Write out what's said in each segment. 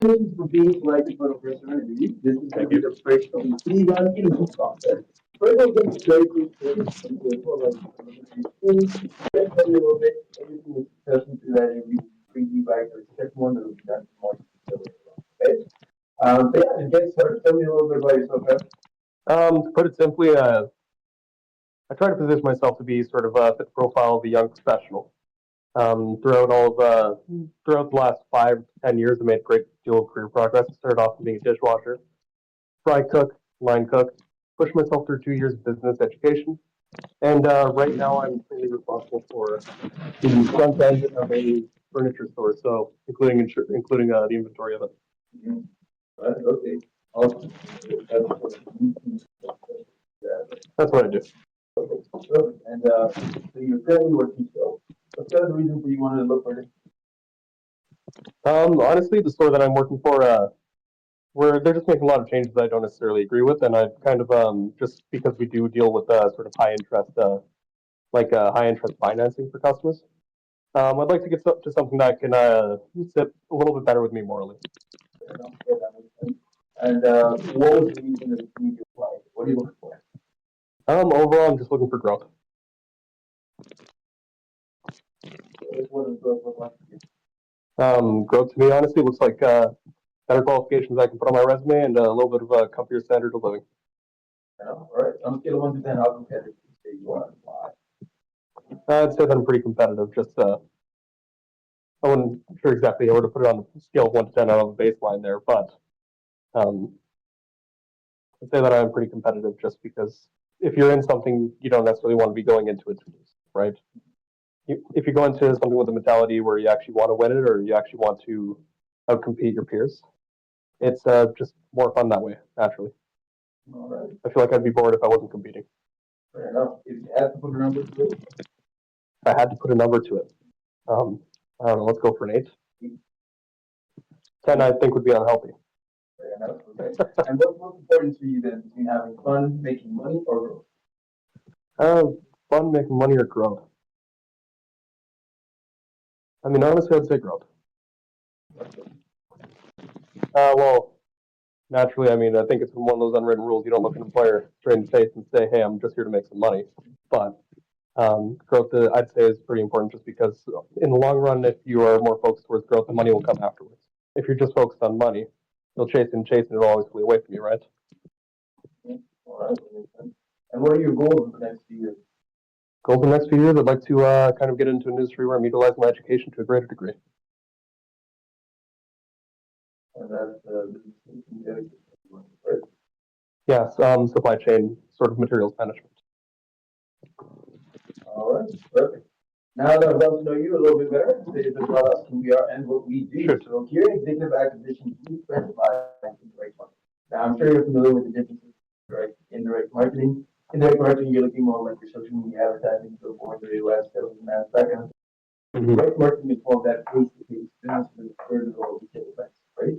For being selected for the first interview. This is going to be the first of the three-round interview process. First, I'll get very quick for like tell you a little bit, everything is successful through that interview, bring you back to the second one that will be done tomorrow. Okay. But yeah, to get started, tell me a little bit about yourself, guys. To put it simply, I try to position myself to be sort of fit the profile of a young professional. Throughout the last 5 to 10 years, I made a great deal of career progress. I started off being a dishwasher, fry cook, line cook, pushed myself through 2 years of business education, and right now I'm fully responsible for the front end of a furniture store, so including the inventory of it. Mm-hmm. Right, okay. Awesome. That's what I do. Perfect. And so you're currently working still. What's kind of the reason for you wanted to look for it? Honestly, the store that I'm working for, where they're just making a lot of changes that I don't necessarily agree with, and I kind of just because we do deal with sort of high interest financing for customers. I'd like to get to something that can sit a little bit better with me morally. Fair enough. Yeah, that makes sense. And what was the reason that you applied? What are you looking for? Overall, I'm just looking for growth. What does growth look like for you? Growth to me, honestly, looks like better qualifications I can put on my resume and a little bit of a comfier standard of living. Yeah, all right. On a scale of 1 to 10, how competitive do you say you are? Why? I'd say that I'm pretty competitive. Just I wasn't sure exactly how to put it on a scale of 1 to 10 out of a baseline there, but um, I'd say that I'm pretty competitive just because if you're in something, you don't necessarily want to be going into it to lose, right? If you go into something with a mentality where you actually want to win it or you actually want to outcompete your peers, it's just more fun that way, naturally. All right. I feel like I'd be bored if I wasn't competing. Fair enough. If you had to put a number to it, If I had to put a number to it, I don't know, let's go for an 8. 10, I think, would be unhealthy. fair enough. Okay. And what's most important to you then between having fun, making money, or growth? Fun, making money, or growth? I mean, honestly, I'd say growth. Well, naturally, I mean, I think it's one of those unwritten rules. You don't look an employer straight in the face and say, "Hey, I'm just here to make some money." But growth, I'd say, is pretty important just because in the long run, if you are more focused towards growth, the money will come afterwards. If you're just focused on money, you'll chase and it'll always flee away from you, right? All right. That makes sense. And what are your goals in the next few years? Goals in the next few years, I'd like to kind of get into an industry where I'm utilizing my education to a greater degree. And that's business. Right? Yes, supply chain sort of materials management. All right. Perfect. Now that I've got to know you a little bit better, say a bit about us, who we are, and what we do. Sure. So here at Executive Acquisition, we specialize in direct marketing. Now, I'm sure you're familiar with the differences, right? Indirect marketing. Indirect marketing, you're looking more like your social media advertising, so going to your website, and that kind of thing. Direct marketing is more of that face-to-face business with further or retail events, right?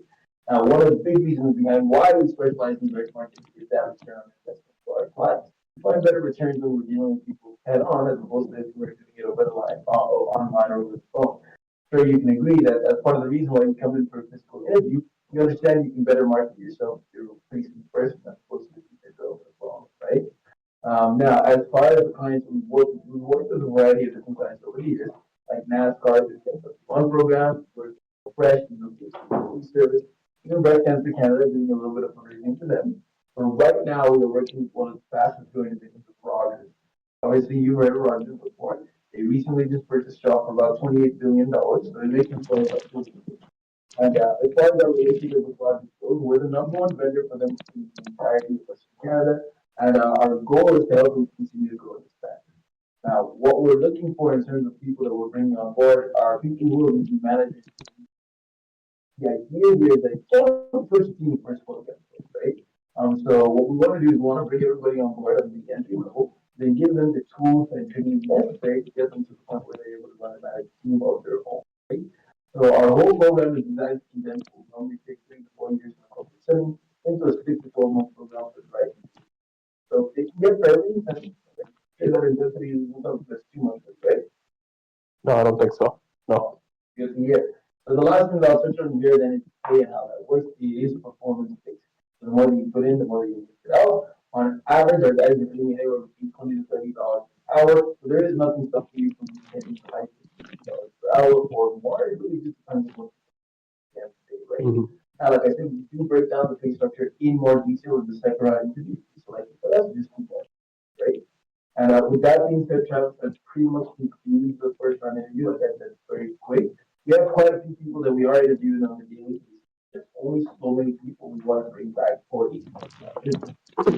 Now, one of the big reasons behind why we specialize in direct marketing is that return on investment for our clients. We find better returns when we're dealing with people head on as opposed to if we're doing it over the line, or online, or over the phone. Sure, you can agree that that's part of the reason why you come in for a physical interview. You understand you can better market yourself through facing person as opposed to over the phone, right? Now, as far as the clients we've worked with a variety of different clients over the years, like NASCAR, the one program, we're fresh, food service, even Breast Cancer Canada doing a little bit of fundraising for them. But right now, we're working with one of the fastest growing divisions of Rogers. Obviously, you heard of Rogers before. They recently just purchased Shaw for about $28 billion. So they're making for about $20 billion. And as far as our relationship with Rogers goes, we're the number one vendor for them in the entirety of Western Canada. And our goal is to help them continue to grow and expand. Now, what we're looking for in terms of people that we're bringing on board are people who will be managers. The idea here is that you don't push a team first for right? So what we want to do is we want to bring everybody on board at the entry level, then give them the tools and training necessary to get them to the point where they're able to run a managed team of their own. Right? So our whole program is designed to keep them who normally take 3 to 4 years in a corporate setting into a 6 to 12 month program for the right. So they can get fairly intense. Say that intensity is something that's too much, right? No, I don't think so. No. Good to hear. So the last thing that I'll touch on here then is pay and how that in, the more you get out. On average, our guys are getting anywhere between $20 to $30 an hour. So there is nothing stopping you from getting $5 per hour or more. It really just depends on what you can pay, right? Mhm. Like I said, we do break down the pay structure in more detail in the second round interview. So like for us, just keep that, right? And with that being said, Travis, that pretty much concludes the first round interview. Like I said, it's very quick. We have quite a few people that we are interviewing on the daily basis. There's only so many people we want to bring back for each month.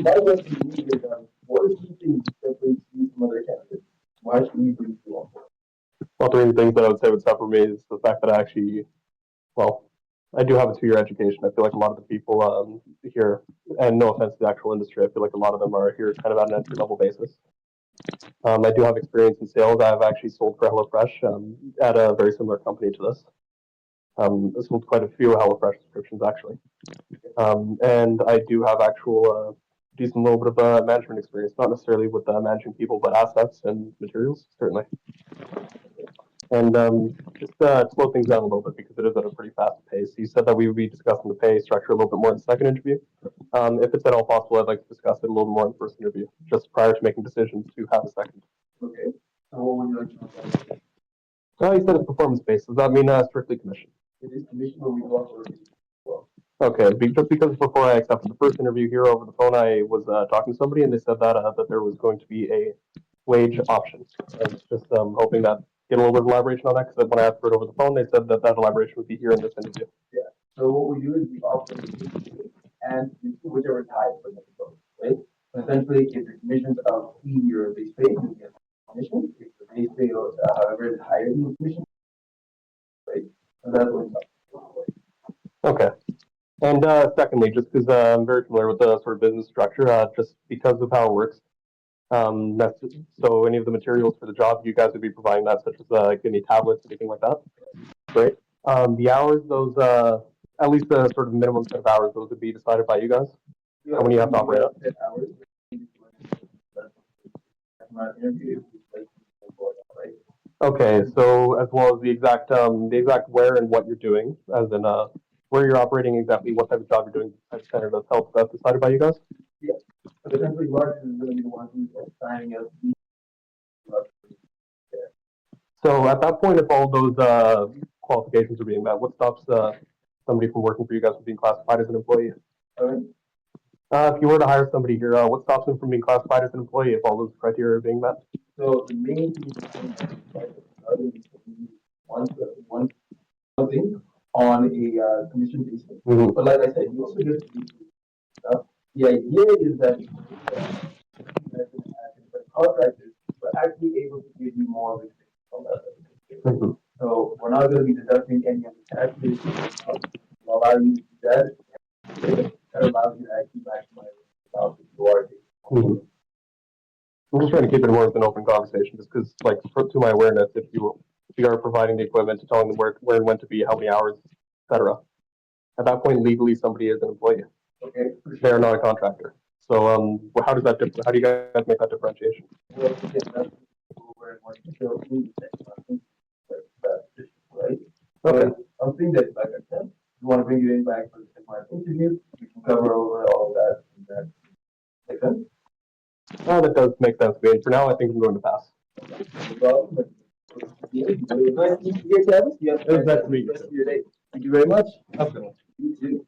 My question to you is, what are two things that separates you from other candidates? Why should we bring you on board? Well, three things that I would say would separate me is the fact that I actually, well, I do have a 2 year education. I feel like a lot of the people here, and no offense to the actual industry, I feel like a lot of them are here kind of at an entry level basis. I do have experience in sales. I've actually sold for HelloFresh at a very similar company to this. I sold quite a few HelloFresh subscriptions actually. And I do have actual decent little bit of management experience, not necessarily with managing people, but assets and materials, certainly. And just to slow things down a little bit because it is at a pretty fast pace. You said that we would be discussing the pay structure a little bit more in the second interview. If it's at all possible, I'd like to discuss it a little more in the first interview, just prior to making decisions to have a second. Okay. So what would you like to know? You said it's performance based. Does that mean strictly commission? It is commission when we go off or well. Okay, just because before I accepted the first interview here over the phone, I was talking to somebody and they said that there was going to be a wage option. I was just hoping that get a little bit of elaboration on that because when I asked for it over the phone, they said that elaboration would be here in this interview. Yeah. So what we do is we offer and whichever is highest for the both, right? So essentially, if the commissions are exceed your base pay, you get commission. If the base pay, however, is higher than the commission, right? So that's what it's about. Okay. And secondly, just because I'm very familiar with the sort of business structure, just because of how it works, so any of the materials for the job, you guys would be providing that, such as any tablets, anything like that, right? The hours, those at least the sort of minimum set of hours, those would be decided by you guys. Yeah, How many you have to operate at? hours. Okay, so as well as the exact where and what you're doing, as in where you're operating, exactly what type of job you're doing, type of standard of health, that's decided by you guys. Yeah. But essentially, Mark is going to be the one who's signing up. So at that point, if all those qualifications are being met, what stops somebody from working for you guys from being classified as an employee? If you were to hire somebody here, what stops them from being classified as an employee if all those criteria are being met? So the main thing is one thing on a commission basis. Mm-hmm. But like I said, you also get to do stuff. The idea is that contractors are actually able to give you more of a from that. Mm-hmm. So we're not going to be deducting any of the taxes. We'll allow you to do that. That allows you to actually maximize the amount that you are taking. Mm-hmm. I'm just trying to keep it more of an open conversation, just because, like, to my awareness, if you are providing the equipment, telling them where and when to be, how many hours, etc. At that point, legally, somebody is an employee. Okay. They are not a contractor. So, how does that how do you guys make that differentiation? Well, again, that's where more detail in the second right? Okay. I'm thinking that, like I said, we want to bring you in back for the second interview. We can cover over all of that. And that make sense? That does make sense to me. For now, I think I'm going to pass. No problem. Nice to meet you, Travis. You have It was nice to meet you. Rest of your day. Thank you very much. Okay. You too.